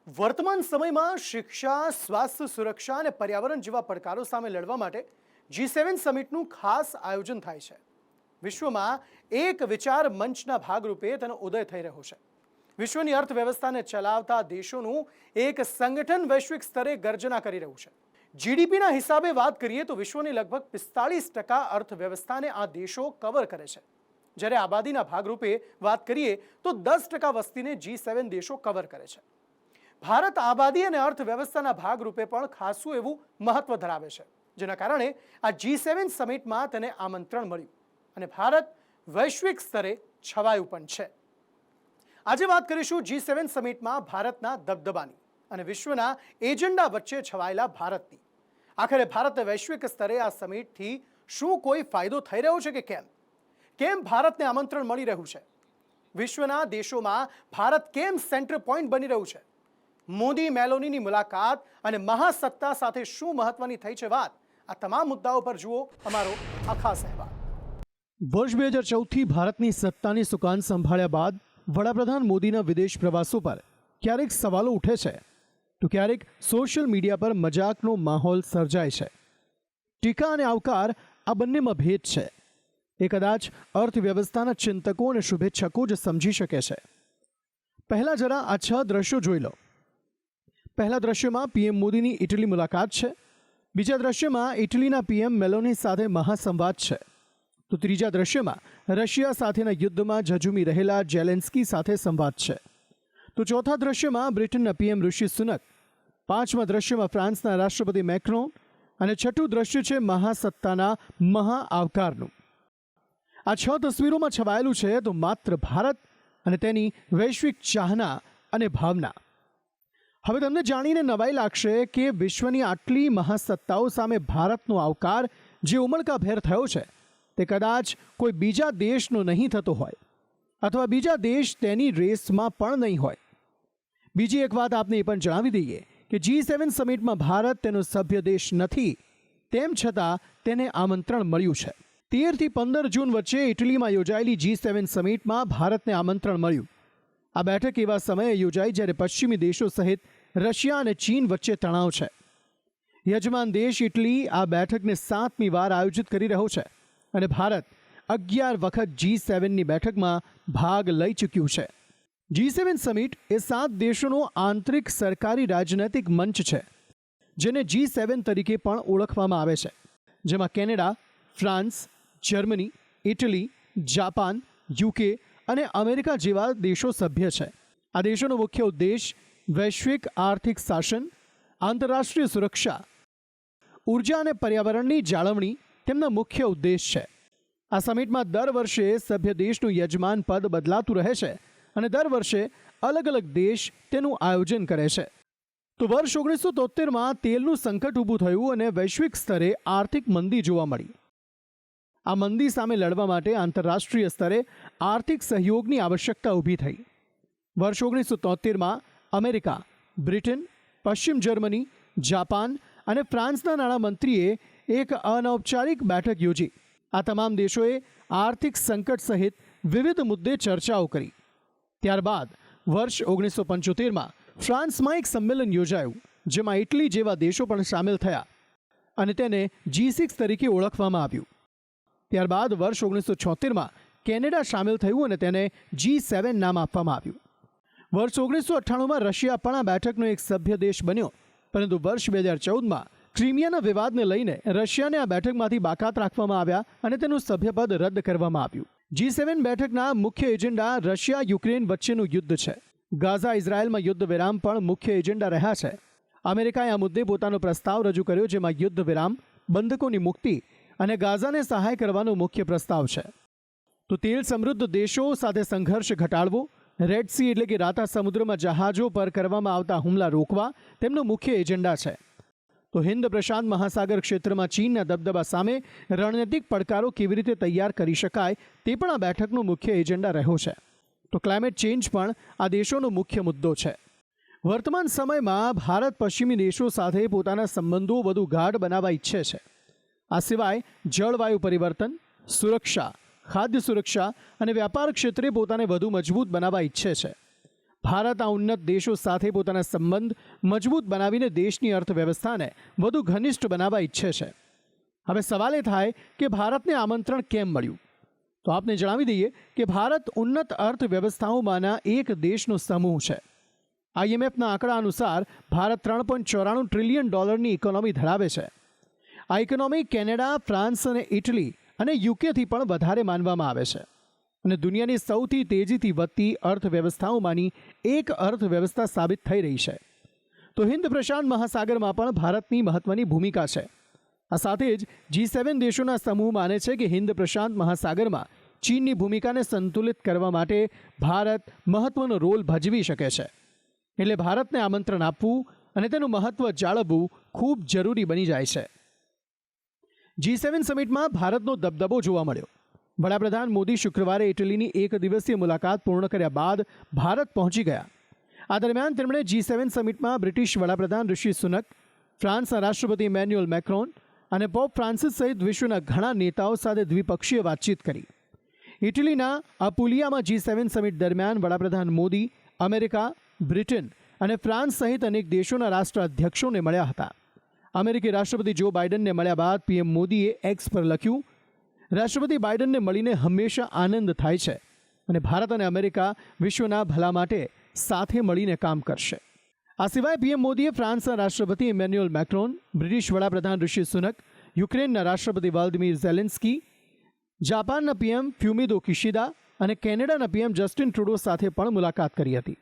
વર્તમાન સમયમાં શિક્ષા, સ્વાસ્થ્ય સુરક્ષા અને પર્યાવરણ જેવા પડકારો સામે લડવા માટે G7 સમિટનું ખાસ આયોજન થાય છે. વિશ્વમાં એક વિચાર મંચના ભાગરૂપે તેનો ઉદય થઈ રહ્યો છે. વિશ્વની અર્થવ્યવસ્થાને ચલાવતા દેશોનું એક સંગઠન વૈશ્વિક સ્તરે ગર્જના કરી રહ્યું છે. જીડીપીના હિસાબે વાત કરીએ તો વિશ્વની લગભગ 45% અર્થવ્યવસ્થાને આ દેશો કવર કરે છે. જ્યારે આબાદીના ભાગરૂપે વાત કરીએ તો 10% વસ્તીને G7 દેશો કવર કરે છે. ભારત આબાદી અને અર્થવ્યવસ્થાના ભાગરૂપે પણ ખાસું એવું મહત્વ ધરાવે છે, જેના કારણે આ G7 સમિટમાં તેને આમંત્રણ મળ્યું અને ભારત વૈશ્વિક સ્તરે છવાયું પણ છે. આજે વાત કરીશું G7 સમિટમાં ભારતના દબદબાની અને વિશ્વના એજન્ડા વચ્ચે છવાયેલા ભારતની. આખરે ભારતને વૈશ્વિક સ્તરે આ સમિટથી શું કોઈ ફાયદો થઈ રહ્યો છે કે કેમ ભારતને આમંત્રણ મળી રહ્યું છે? વિશ્વના દેશોમાં ભારત કેમ સેન્ટર પોઈન્ટ બની રહ્યું છે? મોદી મેલોનીની મુલાકાત અને મહાસત્તા સાથે શું મહત્વની થઈ છે વાત? આ તમામ મુદ્દાઓ પર જુઓ અમારો આ ખાસ અહેવાલ. વર્ષ 2014થી ભારતની સત્તાની સુકાન સંભાળ્યા બાદ વડાપ્રધાન મોદીના વિદેશ પ્રવાસો પર ક્યારેક સવાલો ઉઠે છે તો ક્યારેક સોશિયલ મીડિયા પર મજાકનો માહોલ સર્જાય છે. ટીકા અને આવકાર આ બંનેમાં ભેદ છે. એ કદાચ અર્થવ્યવસ્થાના ચિંતકો અને શુભેચ્છકો જ સમજી શકે છે. પહેલા જરા આ 6 દ્રશ્યો જોઈ લો. પહેલા દ્રશ્યમાં પીએમ મોદીની ઇટલી મુલાકાત છે. બીજા દ્રશ્યમાં ઇટલીના પીએમ મેલોની સાથે મહાસંવાદ છે. તો ત્રીજા દ્રશ્યમાં રશિયા સાથેના યુદ્ધમાં ઝઝૂમી રહેલા ઝેલેન્સ્કી સાથે સંવાદ છે. તો ચોથા દ્રશ્યમાં બ્રિટનના પીએમ ઋષિ સુનક. પાંચમા દ્રશ્યમાં ફ્રાન્સના રાષ્ટ્રપતિ મેક્રોન અને છઠ્ઠું દ્રશ્ય છે મહાસત્તાના મહાઆવકારનું. આ 6 તસવીરોમાં છવાયેલું છે તો માત્ર ભારત અને તેની વૈશ્વિક ચાહના અને ભાવના. હવે તમને જાણીને નવાઈ લાગશે કે વિશ્વની આટલી મહાસત્તાઓ સામે ભારતનો આવકાર જે ઉમળકાભેર થયો છે તે કદાચ કોઈ બીજા દેશનો નહીં થતો હોય અથવા બીજા દેશ તેની રેસમાં પણ નહીં હોય. બીજી એક વાત આપને એ પણ જણાવી દઈએ કે G7 સમિટમાં ભારત તેનો સભ્ય દેશ નથી, તેમ છતાં તેને આમંત્રણ મળ્યું છે. 13 થી 15 જૂન વચ્ચે ઇટલીમાં યોજાયેલી G7 સમિટમાં ભારતને આમંત્રણ મળ્યું. આ બેઠક એવા સમયે યોજાઈ જ્યારે પશ્ચિમી દેશો સહિત રશિયા અને ચીન વચ્ચે તણાવ છે. યજમાન દેશ ઇટલી આ બેઠકને 7મી વાર આયોજિત કરી રહ્યો છે અને ભારત 11 વખત G7ની બેઠકમાં ભાગ લઈ ચૂક્યું છે. G7 સમિટ એ 7 દેશોનો આંતરિક સરકારી રાજનૈતિક મંચ છે, જેને G7 તરીકે પણ ઓળખવામાં આવે છે, જેમાં Canada, France, Germany, Italy, Japan, UK અને અમેરિકા જેવા દેશો સભ્ય છે. આ દેશોનો મુખ્ય ઉદ્દેશ વૈશ્વિક આર્થિક શાસન, આંતરરાષ્ટ્રીય સુરક્ષા, ઉર્જા અને પર્યાવરણની જાળવણી તેમના મુખ્ય ઉદ્દેશ છે. આ સમિટમાં દર વર્ષે સભ્ય દેશનું યજમાન પદ બદલાતું રહે છે અને દર વર્ષે અલગ અલગ દેશ તેનું આયોજન કરે છે. તો વર્ષ 1973માં તેલનું સંકટ ઊભું થયું અને વૈશ્વિક સ્તરે આર્થિક મંદી જોવા મળી. આ મંદી સામે લડવા માટે આંતરરાષ્ટ્રીય સ્તરે આર્થિક સહયોગની આવશ્યકતા ઊભી થઈ. વર્ષ 1973માં અમેરિકા, બ્રિટન, પશ્ચિમ જર્મની, જાપાન અને ફ્રાન્સના નાણામંત્રીએ એક અનૌપચારિક બેઠક યોજી. આ તમામ દેશોએ આર્થિક સંકટ સહિત વિવિધ મુદ્દે ચર્ચાઓ કરી. ત્યારબાદ વર્ષ 1975માં ફ્રાન્સમાં એક સંમેલન યોજાયું, જેમાં ઇટલી જેવા દેશો પણ સામેલ થયા અને તેને G6 તરીકે ઓળખવામાં આવ્યું. ત્યારબાદ વર્ષ 1976માં કેનેડા સામેલ થયું અને તેને G7 નામ આપવામાં આવ્યું. વર્ષ 1998માં રશિયા પણ આ બેઠકનો એક સભ્ય દેશ બન્યો, પરંતુ વર્ષ 2014માં ક્રિમિયાના વિવાદને લઈને રશિયાને આ બેઠકમાંથી બાકાત રાખવામાં આવ્યા અને તેનું સભ્યપદ રદ કરવામાં આવ્યું. G7 બેઠકના મુખ્ય એજન્ડા રશિયા-યુક્રેન વચ્ચેનું યુદ્ધ છે. ગાઝા-ઇઝરાયલમાં યુદ્ધ વિરામ પણ મુખ્ય એજન્ડા રહ્યા છે. અમેરિકાએ આ મુદ્દે પોતાનો પ્રસ્તાવ રજૂ કર્યો, જેમાં યુદ્ધ વિરામ, બંધકોની મુક્તિ અને ગાઝાને સહાય કરવાનો મુખ્ય પ્રસ્તાવ છે. તો તેલ સમૃદ્ધ દેશો સાથે સંઘર્ષ ઘટાડવો, રેડ સી એટલે કે રાતા સમુદ્રમાં જહાજો પર કરવામાં આવતા હુમલા રોકવા તેમનો મુખ્ય એજન્ડા છે. તો હિન્દ પ્રશાંત મહાસાગર ક્ષેત્રમાં ચીનના દબદબા સામે રણનૈતિક પડકારો કેવી રીતે તૈયાર કરી શકાય તે પણ આ બેઠકનો મુખ્ય એજન્ડા રહ્યો છે. તો ક્લાઇમેટ ચેન્જ પણ આ દેશોનો મુખ્ય મુદ્દો છે. વર્તમાન સમયમાં ભારત પશ્ચિમી દેશો સાથે પોતાના સંબંધો વધુ ગાઢ બનાવવા ઈચ્છે છે. આ સિવાય જળવાયુ પરિવર્તન, સુરક્ષા, ખાદ્ય સુરક્ષા અને વ્યાપાર ક્ષેત્રે પોતાને વધુ મજબૂત બનાવવા ઈચ્છે છે. ભારત આ ઉન્નત દેશો સાથે પોતાના સંબંધ મજબૂત બનાવીને દેશની અર્થવ્યવસ્થાને વધુ ઘનિષ્ઠ બનાવવા ઈચ્છે છે. હવે સવાલ એ થાય કે ભારતને આમંત્રણ કેમ મળ્યું? તો આપને જણાવી દઈએ કે ભારત ઉન્નત અર્થવ્યવસ્થાઓમાંના એક દેશનો સમૂહ છે. IMFના આંકડા અનુસાર ભારત $3.94 ટ્રિલિયન ઇકોનોમી ધરાવે છે. આ ઇકોનોમી કેનેડા, ફ્રાન્સ અને ઇટલી અને યુકેથી પણ વધારે માનવામાં આવે છે અને દુનિયાની સૌથી તેજીથી વધતી અર્થવ્યવસ્થાઓમાંની એક અર્થવ્યવસ્થા સાબિત થઈ રહી છે. તો હિન્દ પ્રશાંત મહાસાગરમાં પણ ભારતની મહત્વની ભૂમિકા છે. આ સાથે જ G7 દેશોના સમૂહ માને છે કે હિન્દ પ્રશાંત મહાસાગરમાં ચીનની ભૂમિકાને સંતુલિત કરવા માટે ભારત મહત્વનો રોલ ભજવી શકે છે. એટલે ભારતને આમંત્રણ આપવું અને તેનું મહત્વ જાળવવું ખૂબ જરૂરી બની જાય છે. G7 સમિટમાં ભારતનો દબદબો જોવા મળ્યો. વડાપ્રધાન મોદી શુક્રવારે ઇટલીની એક દિવસીય મુલાકાત પૂર્ણ કર્યા બાદ ભારત પહોંચી ગયા. આ દરમિયાન તેમણે G7 સમિટમાં બ્રિટિશ વડાપ્રધાન ઋષિ સુનક, ફ્રાન્સના રાષ્ટ્રપતિ ઇમેન્યુઅલ મેક્રોન અને પોપ ફ્રાન્સિસ સહિત વિશ્વના ઘણા નેતાઓ સાથે દ્વિપક્ષીય વાતચીત કરી. ઇટલીના અપુલિયામાં G7 સમિટ દરમિયાન વડાપ્રધાન મોદી અમેરિકા, બ્રિટન અને ફ્રાન્સ સહિત અનેક દેશોના રાષ્ટ્રાધ્યક્ષોને મળ્યા હતા. અમેરિકી રાષ્ટ્રપતિ જો બાઇડનને મળ્યા બાદ PM મોદીએ એક્સ પર લખ્યું, રાષ્ટ્રપતિ બાઇડનને મળીને હંમેશા આનંદ થાય છે અને ભારત અને અમેરિકા વિશ્વના ભલા માટે સાથે મળીને કામ કરશે. આ સિવાય PM મોદીએ ફ્રાન્સના રાષ્ટ્રપતિ ઇમેન્યુઅલ મેક્રોન, બ્રિટિશ વડાપ્રધાન ઋષિ સુનક, યુક્રેનના રાષ્ટ્રપતિ વ્લાદિમીર ઝેલેન્સ્કી, જાપાનના PM ફ્યુમિદો કિશિદા અને કેનેડાના PM જસ્ટિન ટ્રુડો સાથે પણ મુલાકાત કરી હતી.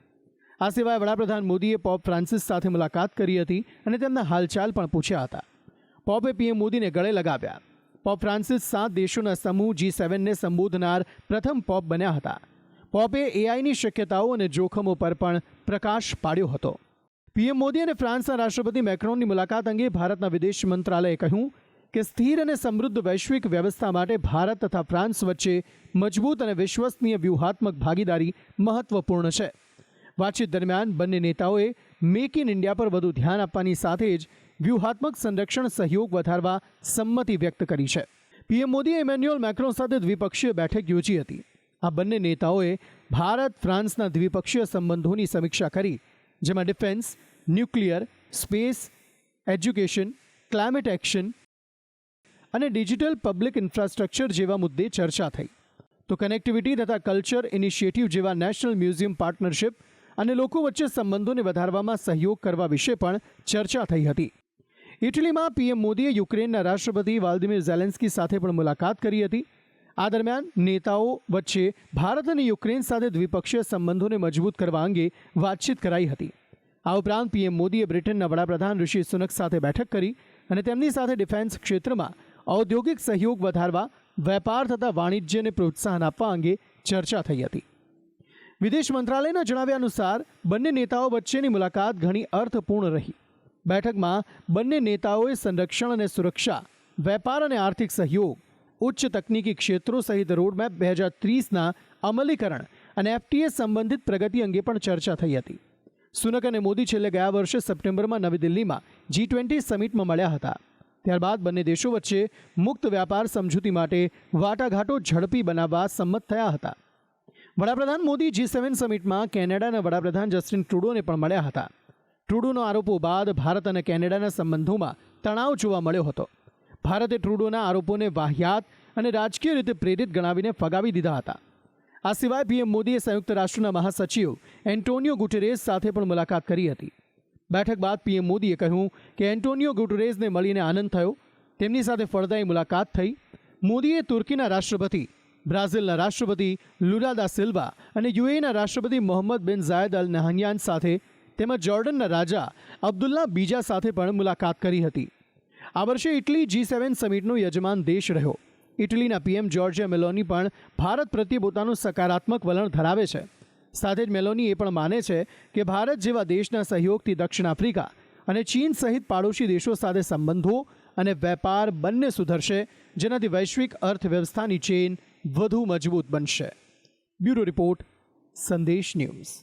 આ સિવાય વડાપ્રધાન મોદીએ પોપ ફ્રાન્સિસ સાથે મુલાકાત કરી હતી અને તેમના હાલચાલ પણ પૂછ્યા હતા. પોપે PM મોદીને ગળે લગાવ્યા. પોપ ફ્રાન્સિસ 7 દેશોના સમૂહ G7ને સંબોધનાર પ્રથમ પોપ બન્યા હતા. પોપે AIની શક્યતાઓ અને જોખમો પર પણ પ્રકાશ પાડ્યો હતો. PM મોદી અને ફ્રાન્સના રાષ્ટ્રપતિ મેક્રોનની મુલાકાત અંગે ભારતના વિદેશ મંત્રાલયે કહ્યું કે સ્થિર અને સમૃદ્ધ વૈશ્વિક વ્યવસ્થા માટે ભારત તથા ફ્રાન્સ વચ્ચે મજબૂત અને વિશ્વસનીય વ્યૂહાત્મક ભાગીદારી મહત્વપૂર્ણ છે. વાતચીત દરમિયાન બંને નેતાઓએ મેક ઇન ઇન્ડિયા પર વધુ ધ્યાન આપવાની સાથે જ વ્યૂહાત્મક સંરક્ષણ સહયોગ વધારવા સંમતિ વ્યક્ત કરી છે. PM મોદીએ ઇમેન્યુઅલ મેક્રોન સાથે દ્વિપક્ષીય બેઠક યોજી હતી. આ બંને નેતાઓએ ભારત ફ્રાન્સના દ્વિપક્ષીય સંબંધોની સમીક્ષા કરી, જેમાં defence, nuclear, space, education, climate action અને ડિજિટલ પબ્લિક ઇન્ફ્રાસ્ટ્રક્ચર જેવા મુદ્દે ચર્ચા થઈ. તો કનેક્ટિવિટી તથા કલ્ચર ઇનિશિયેટિવ જેવા નેશનલ મ્યુઝિયમ પાર્ટનરશિપ અને લોકો વચ્ચે સંબંધોને વધારવામાં સહયોગ કરવા વિશે પણ ચર્ચા થઈ હતી. ઇટલીમાં PM મોદીએ યુક્રેનના રાષ્ટ્રપતિ વ્લાદિમીર ઝેલેન્સ્કી સાથે પણ મુલાકાત કરી હતી. આ દરમિયાન નેતાઓ વચ્ચે ભારત અને યુક્રેન સાથે દ્વિપક્ષીય સંબંધોને મજબૂત કરવા અંગે વાતચીત કરાઈ હતી. આ ઉપરાંત PM મોદીએ બ્રિટનના વડાપ્રધાન ઋષિ સુનક સાથે બેઠક કરી અને તેમની સાથે ડિફેન્સ ક્ષેત્રમાં ઔદ્યોગિક સહયોગ વધારવા, વેપાર તથા વાણિજ્યને પ્રોત્સાહન આપવા અંગે ચર્ચા થઈ હતી. વિદેશ મંત્રાલયના જણાવ્યા અનુસાર બંને નેતાઓ વચ્ચેની મુલાકાત ઘણી અર્થપૂર્ણ રહી. બેઠકમાં બંને નેતાઓએ સંરક્ષણ અને સુરક્ષા, વેપાર અને આર્થિક સહયોગ, ઉચ્ચ તકનીકી ક્ષેત્રો સહિત રોડમેપ 2030ના અમલીકરણ અને FTA સંબંધિત પ્રગતિ અંગે પણ ચર્ચા થઈ હતી. સુનક અને મોદી છેલ્લે ગયા વર્ષે સપ્ટેમ્બરમાં નવી દિલ્હીમાં G20 સમિટમાં મળ્યા હતા. ત્યારબાદ બંને દેશો વચ્ચે મુક્ત વ્યાપાર સમજૂતી માટે વાટાઘાટો ઝડપી બનાવવા સંમત થયા હતા. વડાપ્રધાન મોદી G7 સમિટમાં કેનેડાના વડાપ્રધાન જસ્ટિન ટ્રુડોને પણ મળ્યા હતા. ટ્રુડોના આરોપો બાદ ભારત અને કેનેડાના સંબંધોમાં તણાવ જોવા મળ્યો હતો. ભારતે ટ્રુડોના આરોપોને વાહિયાત અને રાજકીય રીતે પ્રેરિત ગણાવીને ફગાવી દીધા હતા. આ સિવાય PM મોદીએ સંયુક્ત રાષ્ટ્રના મહાસચિવ એન્ટોનિયો ગુટેરેસ સાથે પણ મુલાકાત કરી હતી. બેઠક બાદ PM મોદીએ કહ્યું કે એન્ટોનિયો ગુટેરેસને મળીને આનંદ થયો. તેમની સાથે ફળદાયી મુલાકાત થઈ. મોદીએ તુર્કીના રાષ્ટ્રપતિ, બ્રાઝિલના રાષ્ટ્રપતિ લુલા દા સિલ્વા અને UAEના રાષ્ટ્રપતિ મોહમ્મદ બિન ઝાયદ અલ નહયાન સાથે તેમજ જોર્ડનના રાજા અબ્દુલ્લા બીજા સાથે પણ મુલાકાત કરી હતી. આ વર્ષે ઇટલી G7 સમિટનો યજમાન દેશ રહ્યો. ઇટલીના PM જોર્જિયા મેલોની પણ ભારત પ્રત્યે પોતાનું સકારાત્મક વલણ ધરાવે છે. સાથે જ મેલોની એ પણ માને છે કે ભારત જેવા દેશના સહયોગથી દક્ષિણ આફ્રિકા અને ચીન સહિત પાડોશી દેશો સાથે સંબંધો અને વેપાર બંને સુધરશે, જેનાથી વૈશ્વિક અર્થવ્યવસ્થાની ચેન વધુ મજબૂત બનશે. બ્યુરો રિપોર્ટ, સંદેશ ન્યૂઝ.